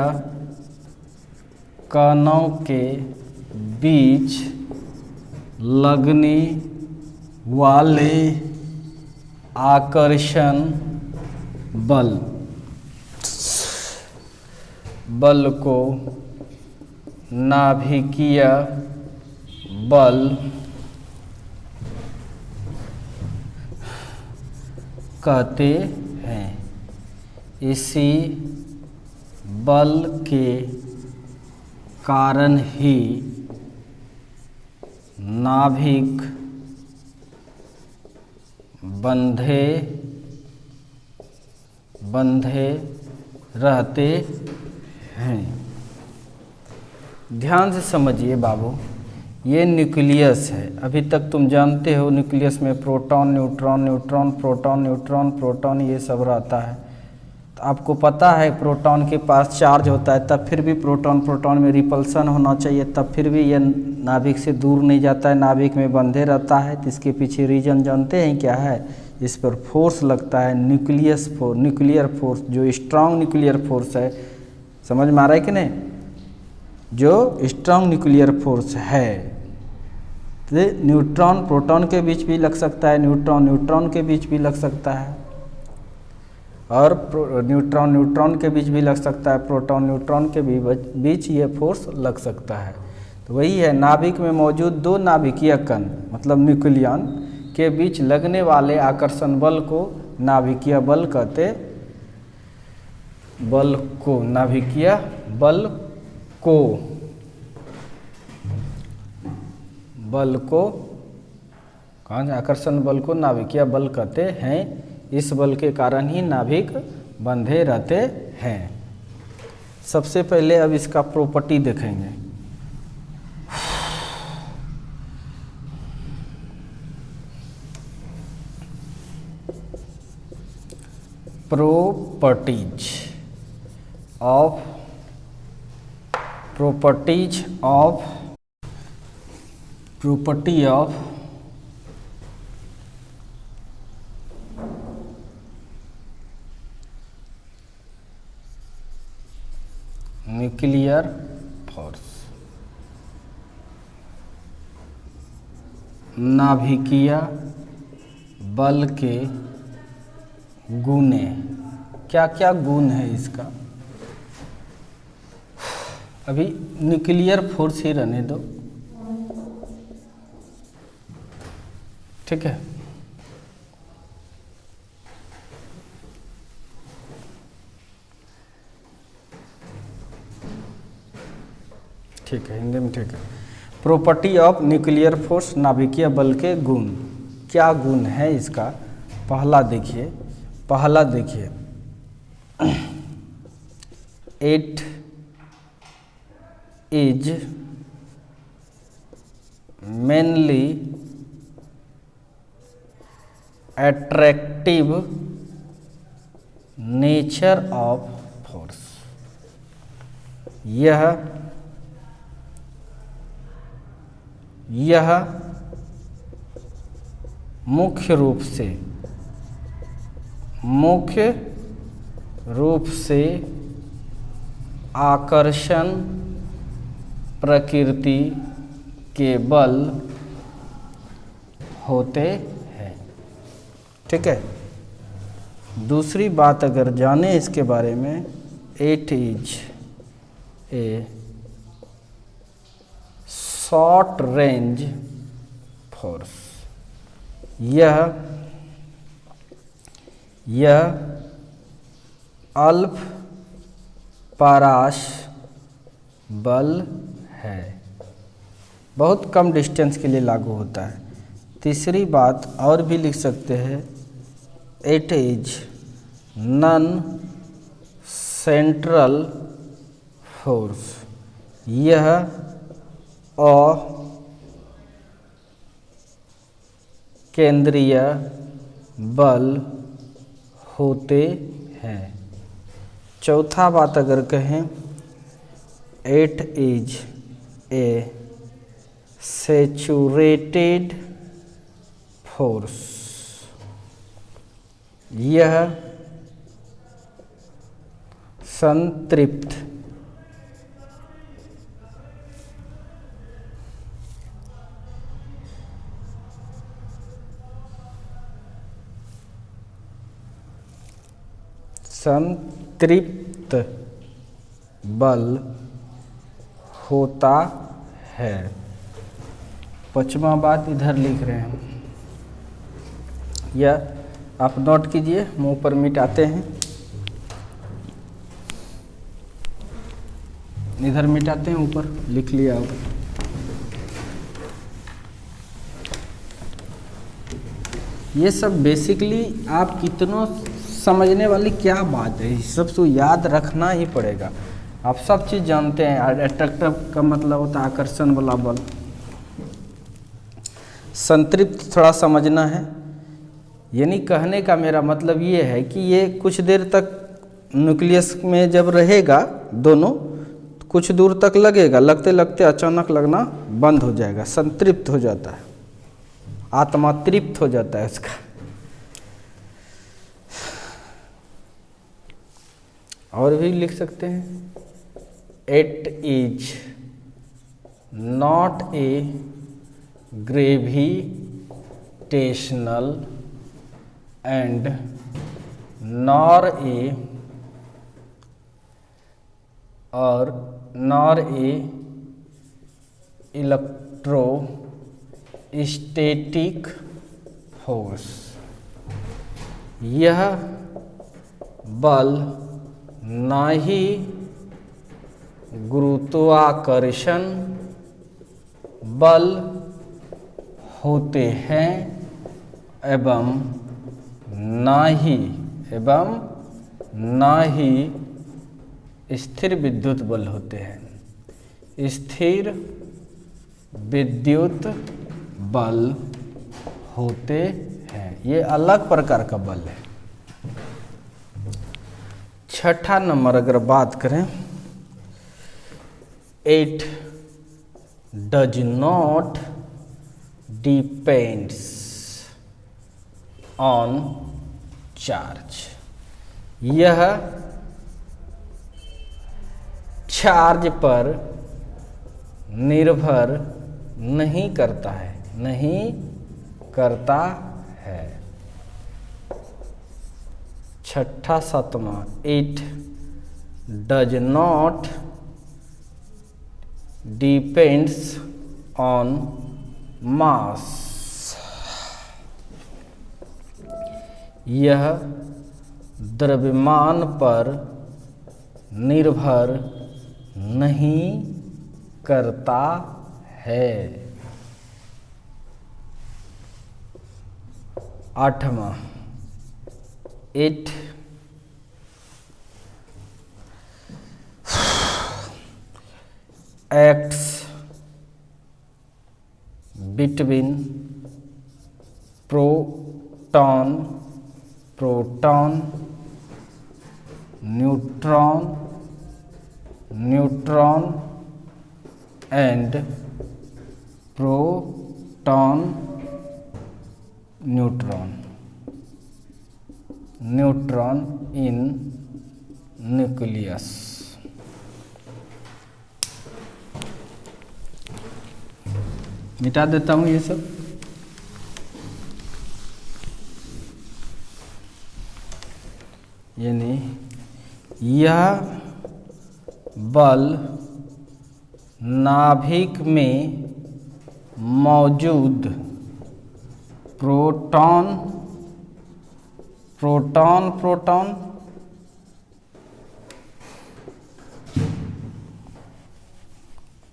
कणों के बीच लगने वाले आकर्षण बल को नाभिकीय बल कहते हैं। इसी बल के कारण ही नाभिक बंधे रहते हैं। ध्यान से समझिए बाबू, ये न्यूक्लियस है। अभी तक तुम जानते हो न्यूक्लियस में proton neutron, neutron proton, neutron proton ये सब रहता है। तो आपको पता है प्रोटॉन के पास चार्ज होता है, तब फिर भी प्रोटॉन में रिपल्सन होना चाहिए, तब फिर भी ये नाभिक से दूर नहीं जाता है, नाभिक में बंधे रहता है। तो इसके पीछे रीजन जानते हैं क्या है? इस पर फोर्स लगता है न्यूक्लियर फोर्स, जो स्ट्रांग न्यूक्लियर फोर्स है। समझ में आ रहा है कि नहीं? जो स्ट्रांग न्यूक्लियर फोर्स है, तो न्यूट्रॉन प्रोटॉन के बीच भी लग सकता है, न्यूट्रॉन न्यूट्रॉन के बीच भी लग सकता है। और न्यूट्रॉन न्यूट्रॉन के बीच भी लग सकता है, प्रोटॉन न्यूट्रॉन के भी बीच ये फोर्स लग सकता है। तो वही है, नाभिक में मौजूद दो नाभिकीय कण मतलब न्यूक्लियन के बीच लगने वाले आकर्षण बल को नाभिकीय बल कहते, बल को नाभिकीय बल को कहाँ, आकर्षण बल को नाभिकीय बल कहते हैं। इस बल के कारण ही नाभिक बंधे रहते हैं। सबसे पहले अब इसका प्रॉपर्टी देखेंगे। प्रॉपर्टीज ऑफ न्यूक्लियर फोर्स, नाभिकीय बल के गुणे। क्या क्या गुण है इसका, अभी न्यूक्लियर फोर्स ही रहने दो, ठीक है। ठीक है, हिंदी में ठीक है। प्रॉपर्टी ऑफ न्यूक्लियर फोर्स, नाभिकीय बल के गुण। क्या गुण है इसका, पहला देखिए it is mainly attractive nature of force. यह मुख्य रूप से आकर्षण प्रकृति के बल होते हैं, ठीक है। दूसरी बात अगर जाने इसके बारे में, it is a short range force. यह अल्प पाराश बल है, बहुत कम डिस्टेंस के लिए लागू होता है। तीसरी बात और भी लिख सकते हैं, it is non central force. यह अकेंद्रीय बल होते हैं। चौथा बात अगर कहें, it is a saturated force. यह संतृप्त बल होता है। पांचवा बात इधर लिख रहे हैं, यह आप नोट कीजिए, मुंह पर मिटाते हैं, इधर मिटाते हैं, ऊपर लिख लिया हो। ये सब बेसिकली आप कितनों समझने वाली क्या बात है, सब तो याद रखना ही पड़ेगा। आप सब चीज़ जानते हैं, अट्रैक्टिव का मतलब होता है आकर्षण वाला बल। संतृप्त थोड़ा समझना है, यानी कहने का मेरा मतलब ये है कि ये कुछ देर तक न्यूक्लियस में जब रहेगा दोनों, कुछ दूर तक लगेगा, लगते लगते अचानक लगना बंद हो जाएगा, संतृप्त हो जाता है, आत्मा तृप्त हो जाता है इसका। और भी लिख सकते हैं, it is not a gravitational and nor a और नॉर ए इलेक्ट्रोस्टैटिक फोर्स। यह बल ना ही गुरुत्वाकर्षण बल होते हैं एवं ना ही स्थिर विद्युत बल होते हैं। स्थिर विद्युत बल होते हैं, ये अलग प्रकार का बल है। छठा नंबर अगर बात करें, it does not depends on charge. यह चार्ज पर निर्भर नहीं करता है। छठा सातवां, it does not depends on मास। यह द्रव्यमान पर निर्भर नहीं करता है। आठवां, it acts between proton neutron and proton neutron in nucleus. मिटा देता हूँ ये सब। यानी यह बल नाभिक में मौजूद प्रोटॉन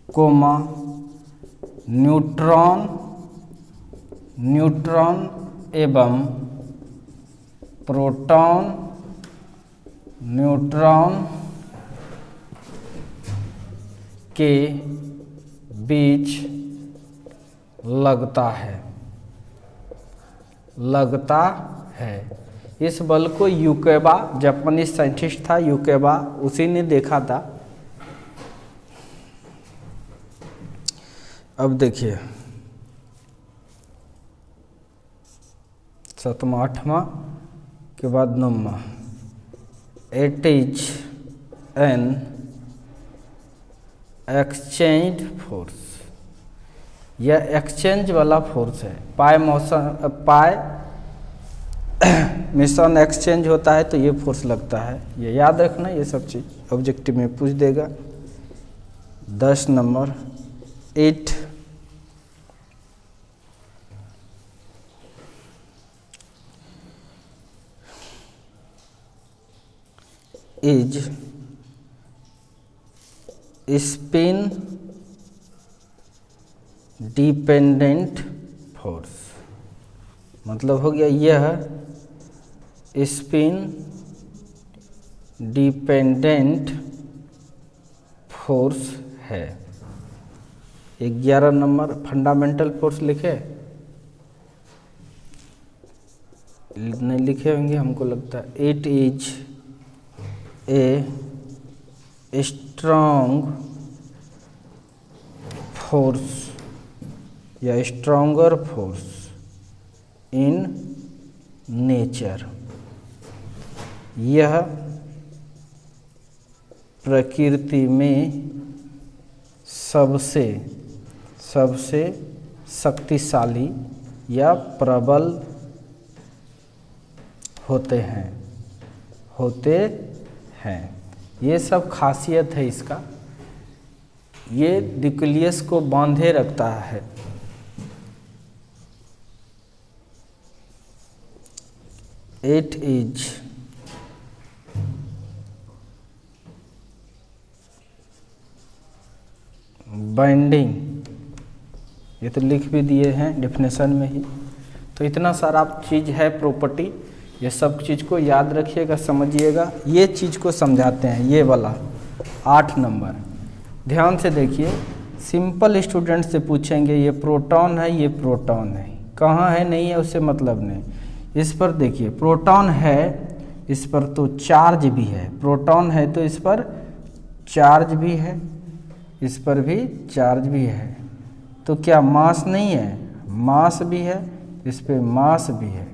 कोमा न्यूट्रॉन एवं प्रोटॉन न्यूट्रॉन के बीच लगता है। इस बल को यूकेबा, जापानीज साइंटिस्ट था यूकेबा, उसी ने देखा था। अब देखिए सातवां, आठवां के बाद नौवां, it is an exchange force. यह एक्सचेंज वाला फोर्स है। पाई मिशन एक्सचेंज होता है तो ये फोर्स लगता है। ये याद रखना, ये सब चीज़ ऑब्जेक्टिव में पूछ देगा। 10 number, it is spin dependent force. मतलब हो गया यह स्पिन डिपेंडेंट फोर्स है। 11 नंबर, फंडामेंटल फोर्स लिखे नहीं लिखे होंगे हमको लगता है। It is a strong force या स्ट्रॉन्गर फोर्स इन नेचर। यह प्रकृति में सबसे शक्तिशाली या प्रबल होते हैं। होते हैं। ये सब खासियत है इसका, ये न्यूक्लियस को बांधे रखता है। इट इज बाइंडिंग, ये तो लिख भी दिए हैं डेफिनेशन में ही। तो इतना सारा चीज़ है प्रॉपर्टी, ये सब चीज़ को याद रखिएगा, समझिएगा। ये चीज़ को समझाते हैं, ये वाला 8 नंबर। ध्यान से देखिए, सिंपल स्टूडेंट से पूछेंगे ये प्रोटॉन है, ये प्रोटॉन है, कहाँ है नहीं है उससे मतलब नहीं। इस पर देखिए प्रोटॉन है, इस पर तो चार्ज भी है, प्रोटॉन है तो इस पर चार्ज भी है, इस पर भी चार्ज भी है, तो क्या मास नहीं है? मास भी है, इस पे मास भी है।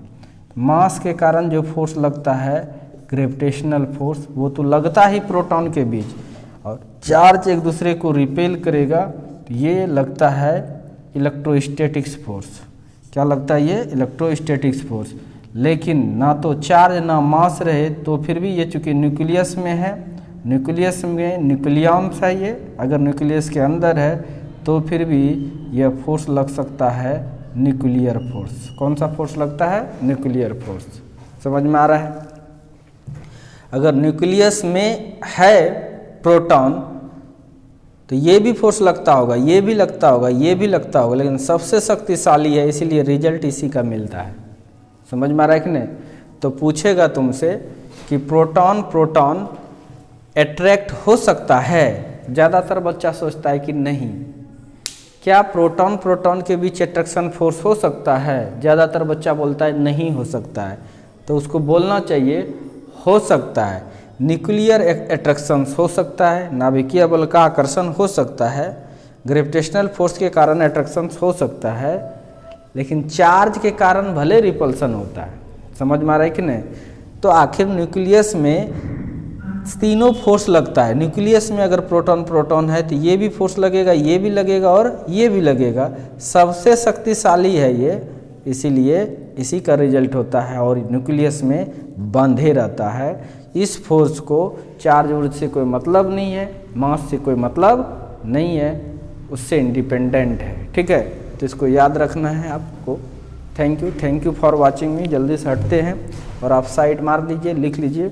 मास के कारण जो फोर्स लगता है ग्रेविटेशनल फोर्स, वो तो लगता ही प्रोटॉन के बीच, और चार्ज एक दूसरे को रिपेल करेगा तो ये लगता है इलेक्ट्रोस्टैटिक्स फोर्स। क्या लगता है? ये इलेक्ट्रोस्टैटिक्स फोर्स। लेकिन ना तो चार्ज ना मास रहे तो फिर भी ये चूँकि न्यूक्लियस में है, न्यूक्लियस में न्यूक्लियम्स है ये, अगर न्यूक्लियस के अंदर है तो फिर भी यह फोर्स लग सकता है न्यूक्लियर फोर्स। कौन सा फोर्स लगता है? Nuclear force. समझ में आ रहा है? अगर न्यूक्लियस में है प्रोटॉन तो ये भी फोर्स लगता होगा, ये भी लगता होगा, ये भी लगता होगा, लेकिन सबसे शक्तिशाली है, इसीलिए रिजल्ट इसी का मिलता है। समझ में आ रहा है कि नहीं? तो पूछेगा तुमसे कि प्रोटॉन प्रोटॉन अट्रैक्ट हो सकता है, ज़्यादातर बच्चा सोचता है कि नहीं। क्या प्रोटॉन प्रोटॉन के बीच अट्रैक्शन फोर्स हो सकता है? ज़्यादातर बच्चा बोलता है नहीं हो सकता है। तो उसको बोलना चाहिए हो सकता है। न्यूक्लियर अट्रैक्शन हो सकता है, नाभिकीय बल का आकर्षण हो सकता है, ग्रेविटेशनल फोर्स के कारण अट्रैक्शन हो सकता है, लेकिन चार्ज के कारण भले रिपल्सन होता है। समझ में आ रहा है कि नहीं? तो आखिर न्यूक्लियस में तीनों फोर्स लगता है। न्यूक्लियस में अगर प्रोटॉन प्रोटॉन है तो ये भी फोर्स लगेगा, ये भी लगेगा और ये भी लगेगा। सबसे शक्तिशाली है ये, इसीलिए इसी का रिजल्ट होता है और न्यूक्लियस में बंधे रहता है। इस फोर्स को चार्ज वर्ज से कोई मतलब नहीं है, मास से कोई मतलब नहीं है, उससे इंडिपेंडेंट है। ठीक है, तो इसको याद रखना है आपको। थैंक यू फॉर वॉचिंग मी। जल्दी से हटते हैं और आप साइड मार दीजिए, लिख लीजिए।